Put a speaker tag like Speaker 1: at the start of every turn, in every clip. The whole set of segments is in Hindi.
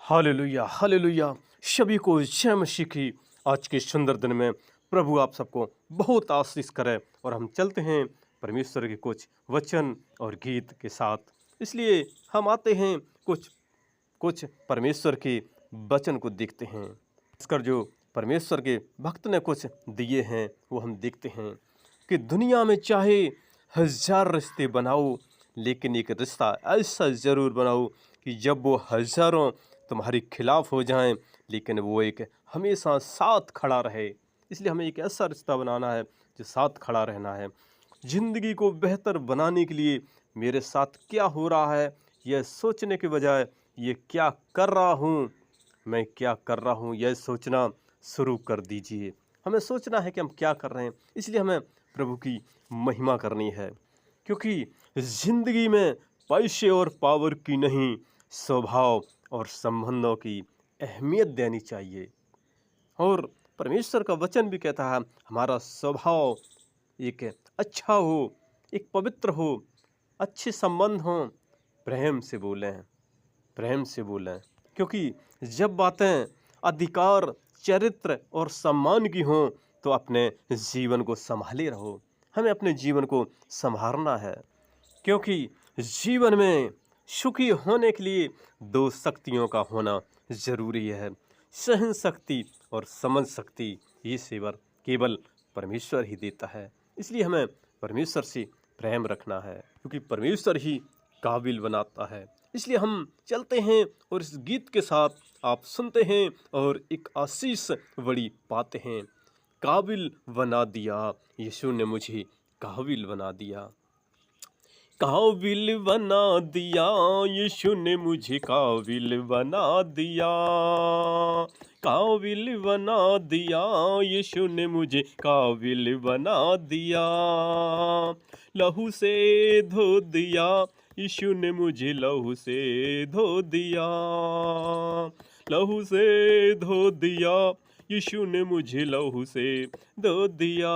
Speaker 1: Hallelujah hallelujah. सभी को जय मसीह की। आज के सुंदर दिन में प्रभु आप सबको बहुत आशीष करे और हम चलते हैं परमेश्वर के कुछ वचन और गीत के साथ। इसलिए हम आते हैं कुछ कुछ परमेश्वर के वचन को देखते हैं। इसकर जो परमेश्वर के भक्त ने कुछ दिए हैं वो हम देखते हैं कि दुनिया में चाहे हजार रिश्ते बनाओ, लेकिन एक रिश्ता ऐसा ज़रूर बनाओ कि जब वो हजारों तुम्हारे खिलाफ हो जाएं, लेकिन वो एक हमेशा साथ खड़ा रहे। इसलिए हमें एक ऐसा रिश्ता बनाना है जो साथ खड़ा रहना है। ज़िंदगी को बेहतर बनाने के लिए मेरे साथ क्या हो रहा है यह सोचने के बजाय ये क्या कर रहा हूँ, मैं क्या कर रहा हूँ, यह सोचना शुरू कर दीजिए। हमें सोचना है कि हम क्या कर रहे हैं। इसलिए हमें प्रभु की महिमा करनी है, क्योंकि ज़िंदगी में पैसे और पावर की नहीं, स्वभाव और संबंधों की अहमियत देनी चाहिए। और परमेश्वर का वचन भी कहता है हमारा स्वभाव एक अच्छा हो, एक पवित्र हो, अच्छे संबंध हों, प्रेम से बोलें, प्रेम से बोलें। क्योंकि जब बातें अधिकार, चरित्र और सम्मान की हों तो अपने जीवन को संभाले रहो। हमें अपने जीवन को संभालना है, क्योंकि जीवन में सुखी होने के लिए दो शक्तियों का होना जरूरी है, सहन शक्ति और समझ शक्ति। ये सेवर केवल परमेश्वर ही देता है। इसलिए हमें परमेश्वर से प्रेम रखना है, क्योंकि परमेश्वर ही काबिल बनाता है। इसलिए हम चलते हैं और इस गीत के साथ आप सुनते हैं और एक आशीष बड़ी पाते हैं। काबिल बना दिया यीशु ने मुझे, काबिल बना दिया, काबिल बना दिया यीशु ने मुझे, काबिल बना दिया, काबिल बना दिया यीशु ने मुझे, काबिल बना दिया। लहू से धो दिया यीशु ने मुझे, लहू से धो दिया, लहू से धो दिया यीशु ने मुझे, लहू से धो दिया।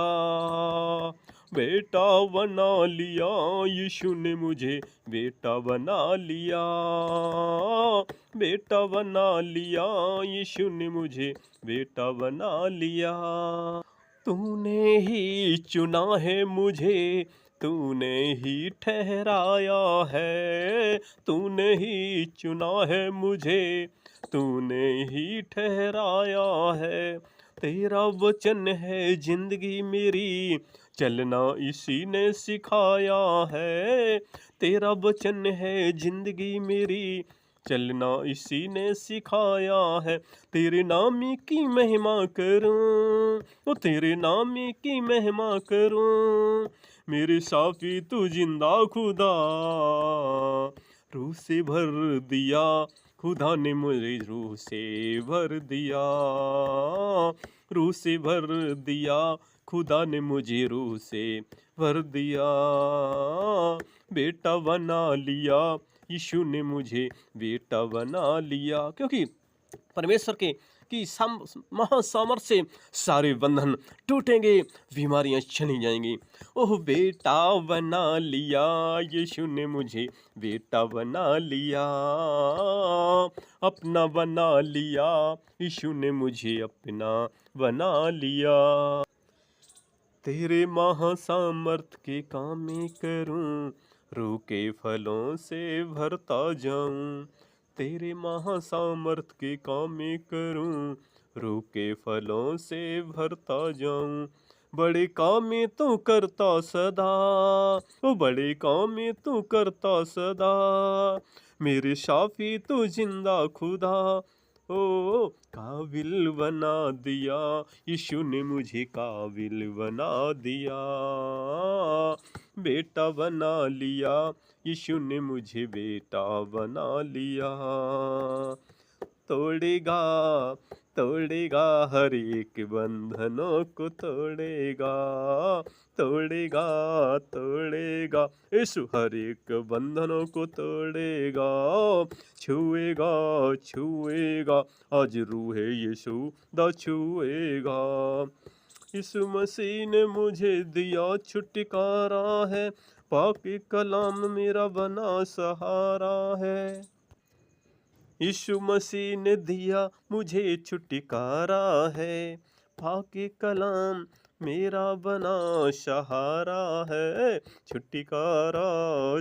Speaker 1: बेटा बना लिया यीशु ने मुझे, बेटा बना लिया, बेटा बना लिया यीशु ने मुझे, बेटा बना लिया। तूने ही चुना है मुझे, तूने ही ठहराया है, तूने ही चुना है मुझे, तूने ही ठहराया है। तेरा वचन है जिंदगी मेरी, चलना इसी ने सिखाया है। तेरा वचन है जिंदगी मेरी, चलना इसी ने सिखाया है। तेरे नाम की महिमा करूं, ओ तेरे नाम की महिमा करूं, मेरे साफी तू जिंदा खुदा, रूह से भर दिया खुदा ने मुझे, रूह से भर दिया, रूह से भर दिया खुदा ने मुझे, रूह से भर दिया। बेटा बना लिया यीशु ने मुझे, बेटा बना लिया। क्योंकि परमेश्वर के की महासामर्थ से सारे बंधन टूटेंगे, बीमारियां चली जाएंगी। ओह बेटा बना लिया यीशु ने मुझे, बेटा बना लिया, अपना बना लिया यीशु ने मुझे, अपना बना लिया। तेरे महासामर्थ के काम में करूं, रूह के फलों से भरता जाऊं। तेरे महासामर्थ के काम में करूं, रूह के फलों से भरता जाऊं। बड़े काम में तू करता सदा, ओ बड़े काम में तू करता सदा, मेरे शाफी तू जिंदा खुदा। ओ काबिल बना दिया यीशु ने मुझे, काबिल बना दिया, बेटा बना लिया यीशु ने मुझे, बेटा बना लिया। तोड़ेगा तोड़ेगा हर एक बंधनों को, तोड़ेगा तोड़ेगा तोड़ेगा यीशु हर एक बंधनों को तोड़ेगा। छुएगा छुएगा आज रूह यीशु दा छुएगा। यीशु मसीह ने मुझे दिया छुटकारा है, पाक कलाम मेरा बना सहारा है। यीशु मसीह ने दिया मुझे छुटकारा है, पाके कलाम मेरा बना सहारा है। छुटकारा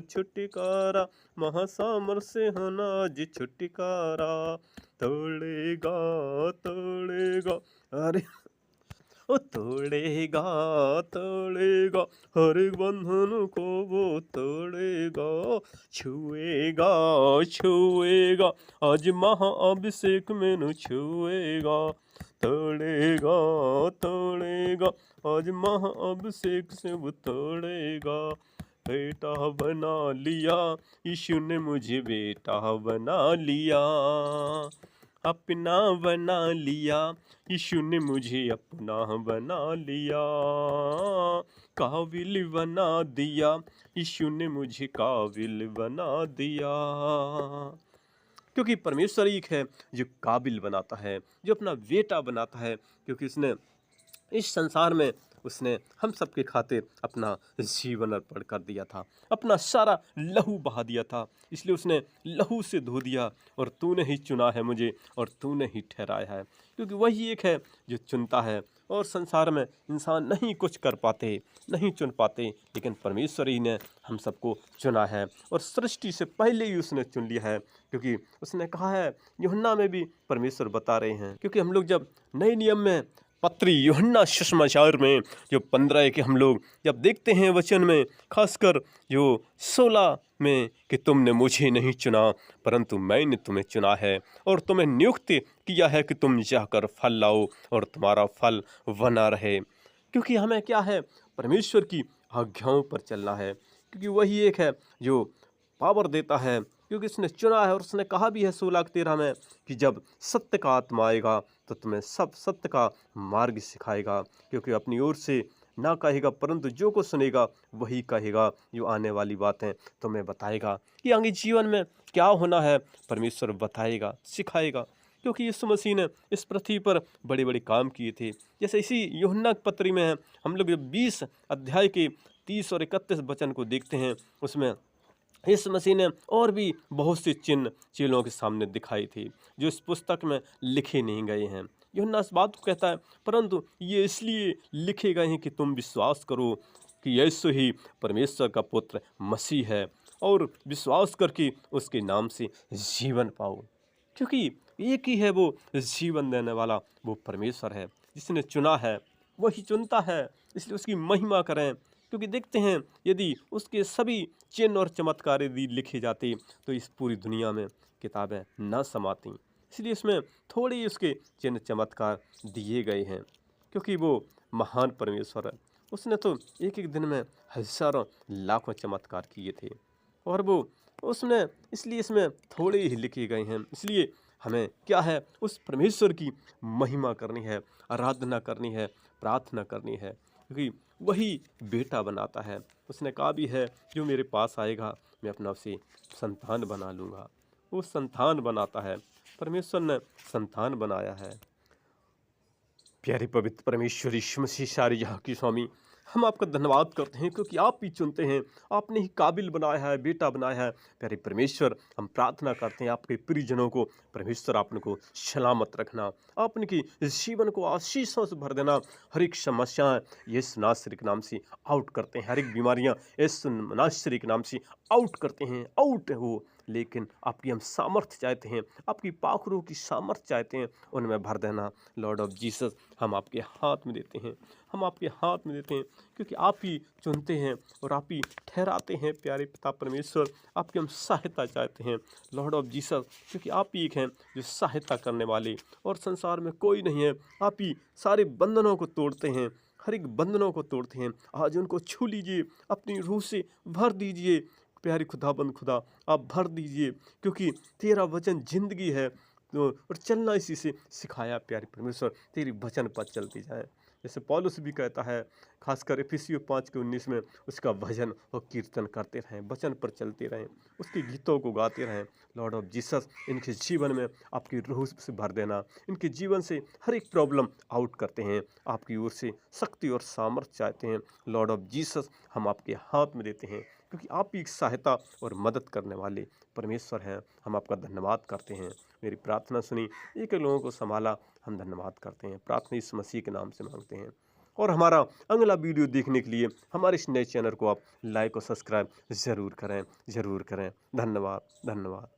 Speaker 1: छुटकारा महासामर से होना जी छुटकारा, तोड़ेगा तोड़ेगा, अरे ओ तोड़ेगा तोड़ेगा, हर एक बंधन को वो तोड़ेगा। छुएगा छुएगा, आज महाअभिषेक मैनू छुएगा। तोड़ेगा तोड़ेगा, आज महाअभिषेक से वो तोड़ेगा। बेटा बना लिया, यीशु ने मुझे बेटा बना लिया, अपना बना लिया। यीशु ने मुझे अपना बना लिया, काबिल बना दिया। यीशु ने मुझे काबिल बना दिया। क्योंकि परमेश्वर एक है जो काबिल बनाता है, जो अपना बेटा बनाता है। क्योंकि उसने इस संसार में उसने हम सबके खातिर अपना जीवन अर्पण कर दिया था, अपना सारा लहू बहा दिया था। इसलिए उसने लहू से धो दिया, और तूने ही चुना है मुझे, और तूने ही ठहराया है। क्योंकि वही एक है जो चुनता है, और संसार में इंसान नहीं कुछ कर पाते, नहीं चुन पाते, लेकिन परमेश्वर ही ने हम सबको चुना है, और सृष्टि से पहले ही उसने चुन लिया है। क्योंकि उसने कहा है, यूहन्ना में भी परमेश्वर बता रहे हैं। क्योंकि हम लोग जब नए नियम में पत्री यूहन्ना सुसमाचार में जो 15 के हम लोग जब देखते हैं वचन में, खासकर जो 16 में, कि तुमने मुझे नहीं चुना परंतु मैंने तुम्हें चुना है और तुम्हें नियुक्त किया है कि तुम जाकर फल लाओ और तुम्हारा फल बना रहे। क्योंकि हमें क्या है, परमेश्वर की आज्ञाओं पर चलना है। क्योंकि वही एक है जो पावर देता है, क्योंकि उसने चुना है। और उसने कहा भी है 16:13 में कि जब सत्य का आत्मा आएगा तो तुम्हें सब सत्य का मार्ग सिखाएगा। क्योंकि अपनी ओर से ना कहेगा, परंतु जो को सुनेगा वही कहेगा, जो आने वाली बातें तुम्हें बताएगा कि आगे जीवन में क्या होना है, परमेश्वर बताएगा, सिखाएगा। क्योंकि यीशु मसीह ने इस पृथ्वी पर बड़े बड़े काम किए थे। जैसे इसी यूहन्ना की पत्री में है, हम लोग जब 20 अध्याय के 30 और 31 वचन को देखते हैं, उसमें इस मसीह ने और भी बहुत से चिन्ह चेलों के सामने दिखाई थी, जो इस पुस्तक में लिखे नहीं गए हैं। यूहन्ना इस बात को कहता है, परंतु ये इसलिए लिखे गए हैं कि तुम विश्वास करो कि यीशु ही परमेश्वर का पुत्र मसीह है, और विश्वास करके उसके नाम से जीवन पाओ। क्योंकि एक ही है वो जीवन देने वाला, वो परमेश्वर है। जिसने चुना है वही चुनता है, इसलिए उसकी महिमा करें। क्योंकि देखते हैं, यदि उसके सभी चिन्ह और चमत्कार यदि लिखे जाते तो इस पूरी दुनिया में किताबें न समाती। इसलिए इसमें थोड़े ही उसके चिन्ह चमत्कार दिए गए हैं। क्योंकि वो महान परमेश्वर है, उसने तो एक एक दिन में हजारों लाखों चमत्कार किए थे, और वो उसने इसलिए इसमें थोड़े ही लिखे गए हैं। इसलिए हमें क्या है, उस परमेश्वर की महिमा करनी है, आराधना करनी है, प्रार्थना करनी है। क्योंकि वही बेटा बनाता है। उसने कहा भी है, जो मेरे पास आएगा मैं अपना उसे संतान बना लूँगा। वो संतान बनाता है, परमेश्वर ने संतान बनाया है। प्यारे पवित्र परमेश्वर यीशु मसीह सारी जहाँ की स्वामी, हम आपका धन्यवाद करते हैं, क्योंकि आप ही चुनते हैं, आपने ही काबिल बनाया है, बेटा बनाया है। प्यारे परमेश्वर, हम प्रार्थना करते हैं आपके प्रियजनों को परमेश्वर आपने को सलामत रखना, आपने की जीवन को आशीषों से भर देना। हर एक समस्याएं यीशु नासरी के नाम से आउट करते हैं, हर एक बीमारियां यीशु नासरी के नाम से आउट करते हैं, आउट हो। लेकिन आपकी हम सामर्थ्य चाहते हैं, आपकी पाखुरों की सामर्थ्य चाहते हैं, उनमें भर देना। लॉर्ड ऑफ जीसस, हम आपके हाथ में देते हैं, हम आपके हाथ में देते हैं। क्योंकि आप ही चुनते हैं और आप ही ठहराते हैं। प्यारे पिता परमेश्वर, आपकी हम सहायता चाहते हैं लॉर्ड ऑफ जीसस, क्योंकि आप ही एक हैं जो सहायता करने वाले, और संसार में कोई नहीं है। आप ही सारे बंधनों को तोड़ते हैं, हर एक बंधनों को तोड़ते हैं। आज उनको छू लीजिए, अपनी रूह से भर दीजिए। प्यारे खुदाबंद खुदा, आप भर दीजिए, क्योंकि तेरा वचन जिंदगी है, और चलना इसी से सिखाया। प्यारे परमेश्वर, तेरी वचन पर चलती जाए। जैसे पौलुस भी कहता है, खासकर इफिसियों 5:19 में, उसका भजन और कीर्तन करते रहें, वचन पर चलते रहें, उसके गीतों को गाते रहें। लॉर्ड ऑफ जीसस, इनके जीवन में आपकी रूह से भर देना। इनके जीवन से हर एक प्रॉब्लम आउट करते हैं, आपकी ओर से शक्ति और सामर्थ्य चाहते हैं। लॉर्ड ऑफ जीसस, हम आपके हाथ में देते हैं। क्योंकि आप ही एक सहायता और मदद करने वाले परमेश्वर हैं। हम आपका धन्यवाद करते हैं। मेरी प्रार्थना सुनी, एक लोगों को संभाला, हम धन्यवाद करते हैं। प्रार्थना इस मसीह के नाम से मांगते हैं। और हमारा अगला वीडियो देखने के लिए हमारे इस नए चैनल को आप लाइक और सब्सक्राइब ज़रूर करें, ज़रूर करें। धन्यवाद, धन्यवाद।